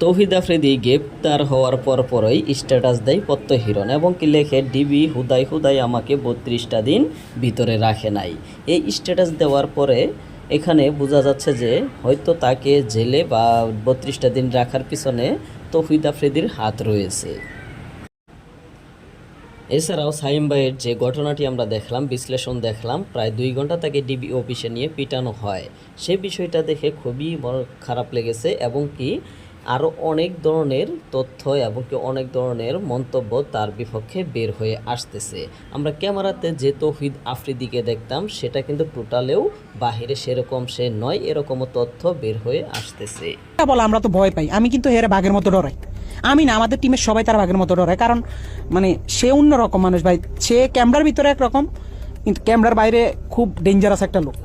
তৌহিদ আফ্রিদি গ্রেপ্তার হওয়ার পরই স্ট্যাটাস দেয় পদ্ম হিরণ এবং কি লেখে ডিবি হুদাই হুদাই আমাকে 32টা দিন ভিতরে রাখে নাই। এই স্ট্যাটাস দেওয়ার পরে এখানে বোঝা যাচ্ছে যে হয়তো তাকে জেলে বা 32টা দিন রাখার পিছনে তৌহিদ আফ্রিদির হাত রয়েছে। এছাড়াও সাইম ভাইয়ের যে ঘটনাটি আমরা দেখলাম, বিশ্লেষণ দেখলাম, প্রায় 2 ঘন্টা তাকে ডিবি অফিসে নিয়ে পিটানো হয়। সে বিষয়টা দেখে খুবই খারাপ লেগেছে এবং কি আরও অনেক ধরনের তথ্য এবং কি অনেক ধরনের মন্তব্য তার বিপক্ষে বের হয়ে আসতেছে। আমরা ক্যামেরাতে যে তৌহিদ আফ্রিদিকে দেখতাম সেটা কিন্তু টোটালেও বাহিরে সেরকম সে নয়, এরকমও তথ্য বের হয়ে আসতেছে। বলে আমরা তো ভয় পাই, আমি কিন্তু হেরে বাঘের মতো ডরাই। আমি না, আমাদের টিমের সবাই তার বাঘের মতো ডরায়, কারণ মানে সে অন্যরকম মানুষ ভাই। সে ক্যামেরার ভিতরে একরকম, কিন্তু ক্যামেরার বাইরে খুব ডেঞ্জারাস একটা লোক।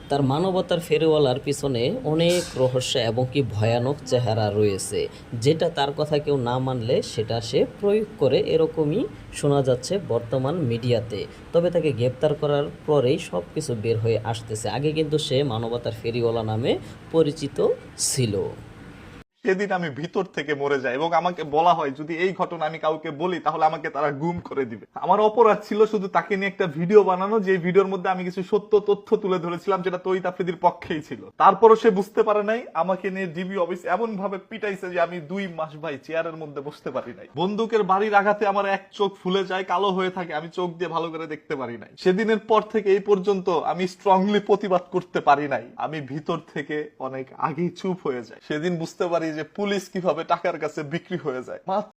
তার মানবতার ফেরিওয়ালার পিছনে অনেক রহস্য এবং কি ভয়ানক চেহারা রয়েছে, যেটা তার কথা কেউ না মানলে সেটা সে প্রয়োগ করে, এরকমই শোনা যাচ্ছে বর্তমান মিডিয়াতে। তবে তাকে গ্রেপ্তার করার পরেই সব কিছু বের হয়ে আসতেছে। আগে কিন্তু সে মানবতার ফেরিওয়ালা নামে পরিচিত ছিল। সেদিন আমি ভিতর থেকে মরে যাই এবং আমাকে বলা হয় যদি এই ঘটনা আমি কাউকে বলি তাহলে আমাকে তারা গুম করে দিবে। আমার অপরাধ ছিল শুধু তাকে নিয়ে একটা ভিডিও বানানো, যে ভিডিওর মধ্যে আমি কিছু সত্য তথ্য তুলে ধরেছিলাম যেটা তৌহিদ আফ্রিদির পক্ষেই ছিল। তারপরও সে বুঝতে পারে নাই, আমাকে নিয়ে ডিবি অফিস এমন ভাবে পিটাইছে যে আমি 2 মাস ভাই চেয়ারের মধ্যে বসতে পারি নাই। বন্দুকের বাড়ির আঘাতে আমার এক চোখ ফুলে যায়, কালো হয়ে থাকে, আমি চোখ দিয়ে ভালো করে দেখতে পারি নাই। সেদিনের পর থেকে এই পর্যন্ত আমি স্ট্রংলি প্রতিবাদ করতে পারি নাই। আমি ভিতর থেকে অনেক আগেই চুপ হয়ে যাই। সেদিন বুঝতে পারি যে পুলিশ কিভাবে টাকার কাছে বিক্রি হয়ে যায়।